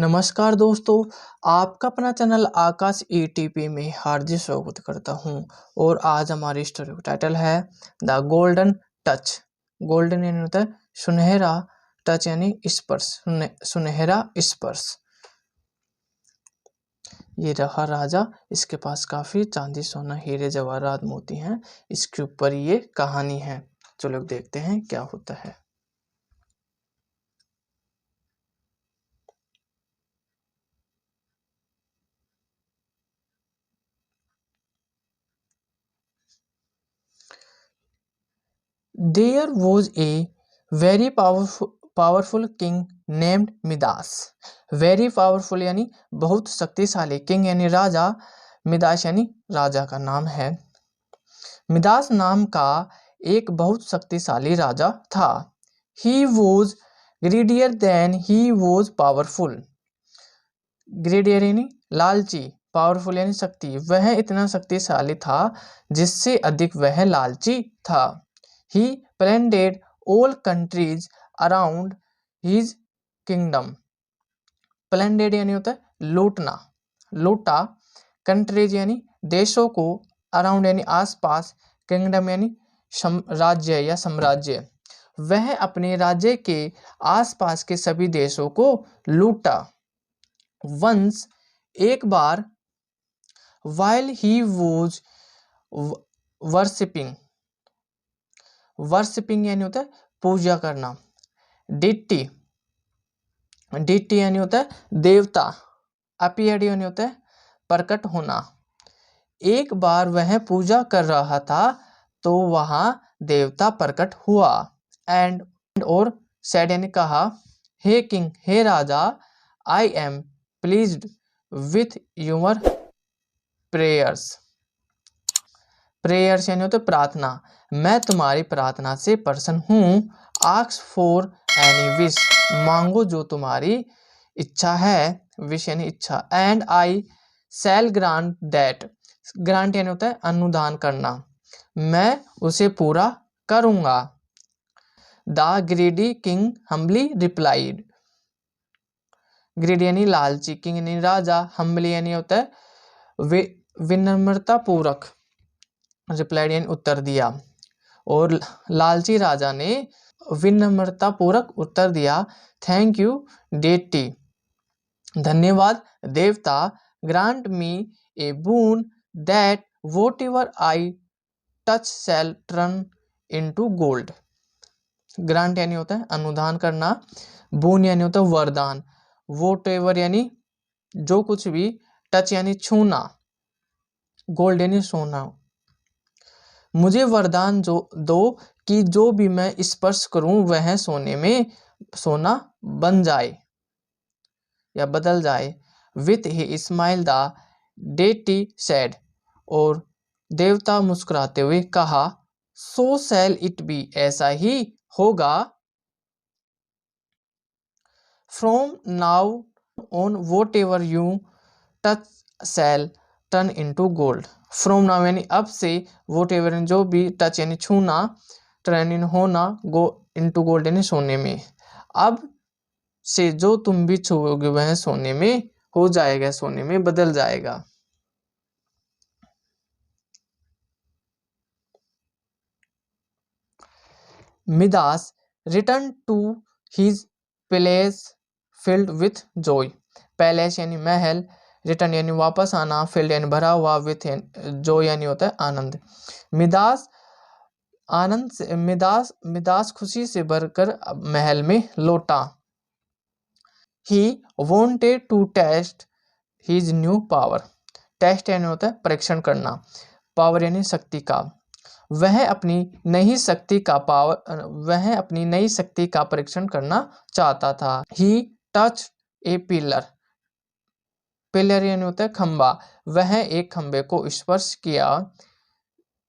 नमस्कार दोस्तों, आपका अपना चैनल आकाश ईटीपी में हार्दिक स्वागत करता हूं। और आज हमारी स्टोरी का टाइटल है द गोल्डन टच। गोल्डन यानी होता है सुनहरा, टच यानी स्पर्श, सुनहरा स्पर्श। ये रहा राजा, इसके पास काफी चांदी सोना हीरे जवाहरात मोती हैं। इसके ऊपर ये कहानी है। चलो देखते हैं क्या होता है। There was a very powerful king named Midas. Very powerful यानी बहुत शक्तिशाली, किंग यानी राजा, मिदास यानी राजा का नाम है। मिदास नाम का एक बहुत शक्तिशाली राजा था। He was greedier than he was powerful। ग्रेडियर यानी लालची, पावरफुल यानी शक्ति। वह इतना शक्तिशाली था जिससे अधिक वह लालची था। He plundered all countries around his kingdom। plundered यानी होता है लूटना, लूटा। कंट्रीज यानी देशों को, अराउंड यानी आसपास, किंगडम यानी राज्य या साम्राज्य। वह अपने राज्य के आसपास के सभी देशों को लूटा। वंस एक बार, while he was worshipping, worshipping यानी होता है पूजा करना। डिटी, डिटी यानी होता है देवता। अपीयर्ड यानी होता है प्रकट होना। एक बार वह पूजा कर रहा था तो वहां देवता प्रकट हुआ। एंड और सेड यानी कहा, हे किंग, हे राजा, I am pleased with your prayers. Prayers यानी होता है प्रार्थना। मैं तुम्हारी प्रार्थना से प्रसन्न हूँ। आस्क फॉर एनी विश, मांगो जो तुम्हारी इच्छा है। विश यानी इच्छा। And I shall grant that, grant यानी होता है अनुदान करना, मैं उसे पूरा करूंगा। The greedy king humbly replied. Greedy यानी लालची, किंग यानी राजा, हम्बली यानी होता है विनम्रता पूर्वक, रिप्लाइड यानी उत्तर दिया। और लालची राजा ने विनम्रता पूर्वक उत्तर दिया, थैंक यू डेटी, धन्यवाद देवता। Grant me a boon that whatever I touch shall turn into gold. Grant यानी होता है अनुदान करना, बून यानी होता है वरदान, वॉट एवर यानी जो कुछ भी, टच यानी छूना, गोल्ड यानी सोना। मुझे वरदान जो दो कि जो भी मैं स्पर्श करूं वह सोना बन जाए या बदल जाए। With he smile the deity said, और देवता मुस्कुराते हुए कहा, सो शैल इट बी, ऐसा ही होगा। From now on whatever you touch shall turn into gold. From now यानी अब से, वॉट एवर जो भी, टच यानी छूना, टर्न इन होना, गो इनटू गोल्ड यानी सोने में। अब से जो तुम भी छुओगे वह सोने में हो जाएगा, सोने में बदल जाएगा। Midas return to his palace filled with joy. Palace यानी महल, रिटर्न यानी वापस आना, फिल्ड यानी भरा हुआ, विथ जॉय यानी होता है आनंद। मिदास आनंद से, मिदास खुशी से भरकर महल में लौटा। He wanted to test his new power. Test यानी होता है परीक्षण करना, पावर यानी शक्ति का। वह अपनी नई शक्ति का परीक्षण करना चाहता था। ही टच ए पिलर, पिलर यानी होता है खंबा, वह एक खंबे को स्पर्श किया।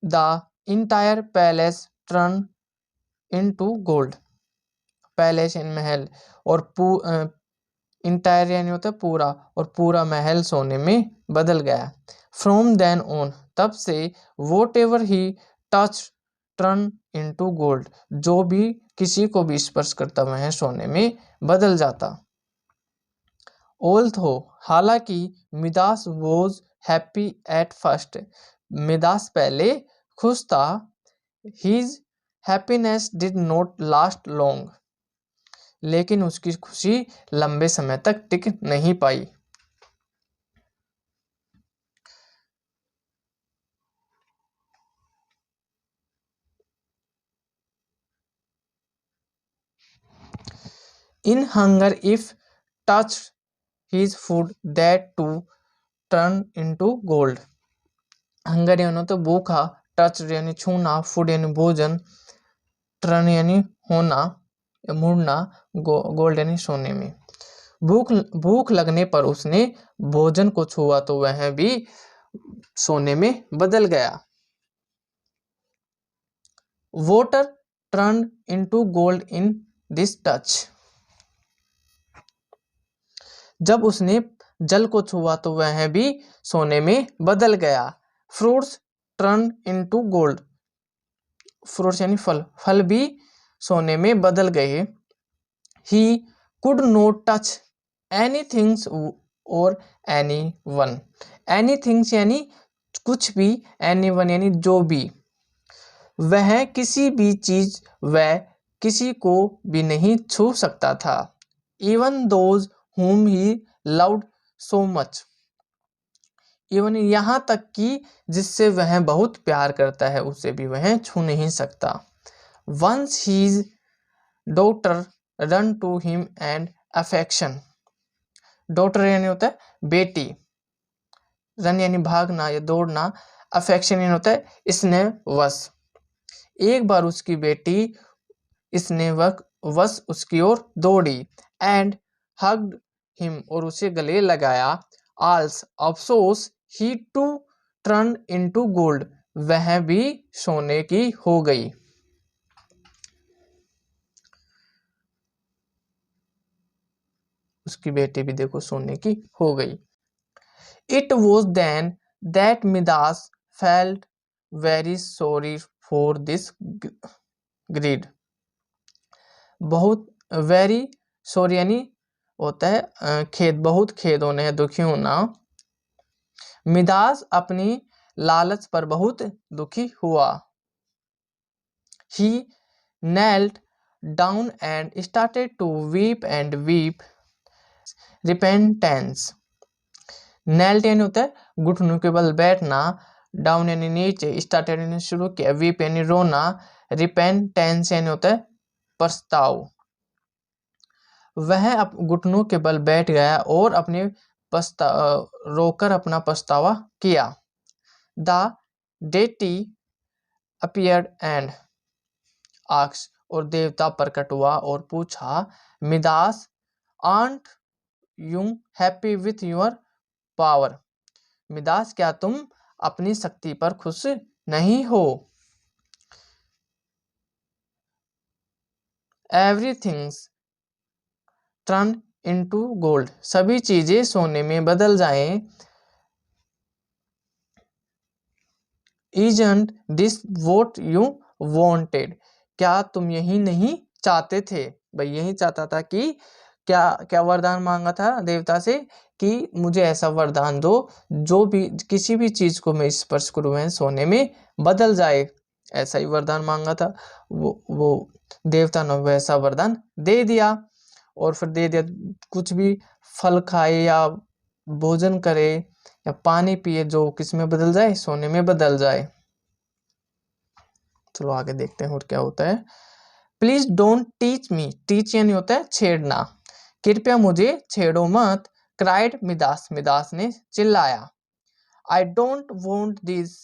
The entire palace turn into gold. Palace यानी महल, और इंटायर यानी होता है पूरा, और पूरा महल सोने में बदल गया। फ्रॉम देन ऑन, तब से, what ever he touch turn into gold, जो भी किसी को भी स्पर्श करता वह सोने में बदल जाता। ऑल्थो हालांकि Midas was happy at first, Midas पहले खुश था, his happiness did not last long, लेकिन उसकी खुशी लंबे समय तक टिक नहीं पाई। In hunger, if touched his food, that too turned into gold. Hunger यानी तो भूखा, टच यानी छूना, फूड यानी भोजन, टर्न यानी होना या मुड़ना, गोल्ड यानी सोने में। भूख लगने पर उसने भोजन को छुआ तो वह भी सोने में बदल गया। Water turn into gold in this touch, जब उसने जल को छुआ तो वह भी सोने में बदल गया। Fruits turn into gold, fruits यानी फल, फल भी सोने में बदल गए। He could not touch any things और एनी वन, एनी थिंग्स यानी कुछ भी, एनी वन यानी जो भी, वह किसी भी चीज व किसी को भी नहीं छू सकता था। Even those whom he loved so much, even यहाँ तक कि जिससे वह बहुत प्यार करता है उसे भी वह छू नहीं सकता। Once his daughter run to him and affection, daughter यानी होता है बेटी, रन यानी भागना या दौड़ना, अफेक्शन यानी होता है स्नेह वश। एक बार उसकी बेटी स्नेह वश उसकी ओर दौड़ी, एंड हग्ड हिम और उसे गले लगाया। आल्स अफसोस ही टू टर्न इनटू गोल्ड, वह भी सोने की हो गई। उसकी बेटी भी देखो सोने की हो गई। It was then that Midas felt very sorry for this greed, बहुत वेरी सॉरी यानी होता है खेद, बहुत खेद होने है, दुखी होना। मिदास अपनी लालच पर बहुत दुखी हुआ। He knelt down and started to weep and weep repentance. knelt यानी होता है घुटनों के बल बैठना, डाउन यानी नीचे, स्टार्टेड यानी शुरू किया, वीप यानी रोना, रिपेंटेंस यानी होता है पछताव। वह घुटनों के बल बैठ गया और अपने रोकर अपना पछतावा किया। The deity appeared and asked, और देवता प्रकट हुआ और पूछा, Midas aunt you happy with your power, Midas क्या तुम अपनी शक्ति पर खुश नहीं हो। एवरीथिंग्स टर्न इनटू गोल्ड, सभी चीजें सोने में बदल जाएं। Isn't this what you wanted, क्या तुम यही नहीं चाहते थे। भाई यही चाहता था कि क्या क्या वरदान मांगा था देवता से कि मुझे ऐसा वरदान दो जो भी किसी भी चीज को मैं स्पर्श करूं वह सोने में बदल जाए, ऐसा ही वरदान मांगा था। वो देवता ने वैसा वरदान दे दिया, और फिर दे दिया कुछ भी फल खाए या भोजन करे या पानी पिए जो किस में बदल जाए, सोने में बदल जाए। चलो आगे देखते हैं और क्या होता है। Please don't teach me, teach यानी होता है छेड़ना, कृपया मुझे छेड़ो मत। क्राइड मिदास, मिदास ने चिल्लाया। I don't want this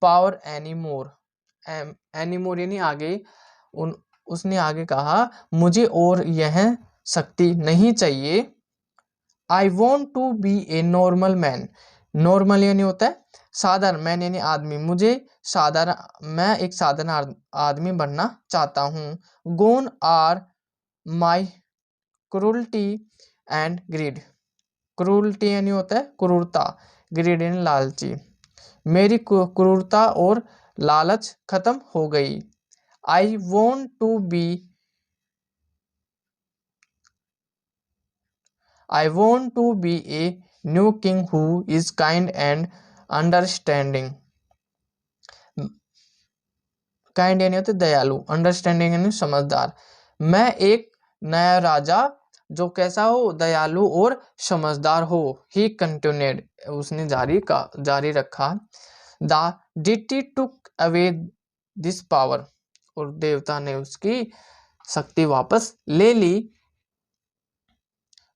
power any more, any more यानी आगे, उसने आगे कहा मुझे और यह शक्ति नहीं चाहिए। I want to be a normal man, normal यानी होता है साधारण, मैन यानी आदमी, मुझे साधारण, मैं एक साधारण आदमी बनना चाहता हूँ। Gone are my cruelty and greed, cruelty यानी होता है क्रूरता, ग्रीड यानी लालची, मेरी क्रूरता और लालच खत्म हो गई। I want to be I want to be a new king who is kind and understanding. Kind यानी होते दयालु, अंडरस्टैंडिंग यानी समझदार। मैं एक नया राजा जो कैसा हो, दयालु और समझदार हो। ही कंटिन्यूड, उसने जारी रखा। The deity took away this power, और देवता ने उसकी शक्ति वापस ले ली।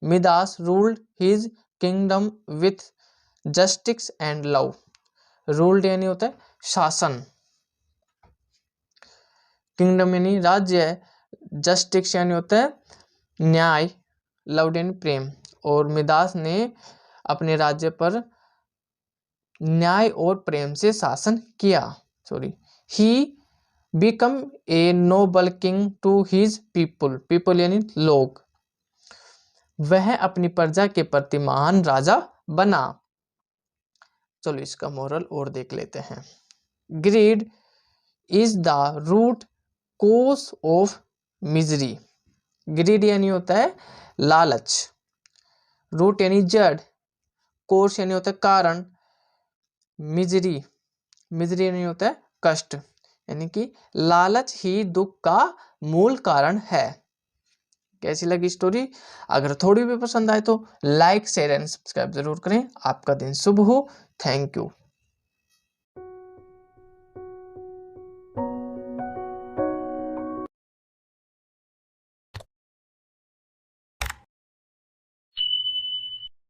Midas ruled his kingdom with justice and love. Ruled यानी होता है शासन, किंगडम यानी राज्य है, जस्टिस यानी होता है न्याय, लव यानी प्रेम। और मिदास ने अपने राज्य पर न्याय और प्रेम से शासन किया। He become a noble king to his people, people यानी लोग। वह अपनी प्रजा के प्रति महान राजा बना। चलो इसका मोरल और देख लेते हैं। Greed is the root cause of misery. Greed यानी होता है लालच, रूट यानी जड़, कोर्स यानी होता है कारण, मिजरी यानी होता है कष्ट, यानी कि लालच ही दुख का मूल कारण है। कैसी लगी स्टोरी? अगर थोड़ी भी पसंद आए तो लाइक शेयर एंड सब्सक्राइब जरूर करें। आपका दिन शुभ हो। Thank you.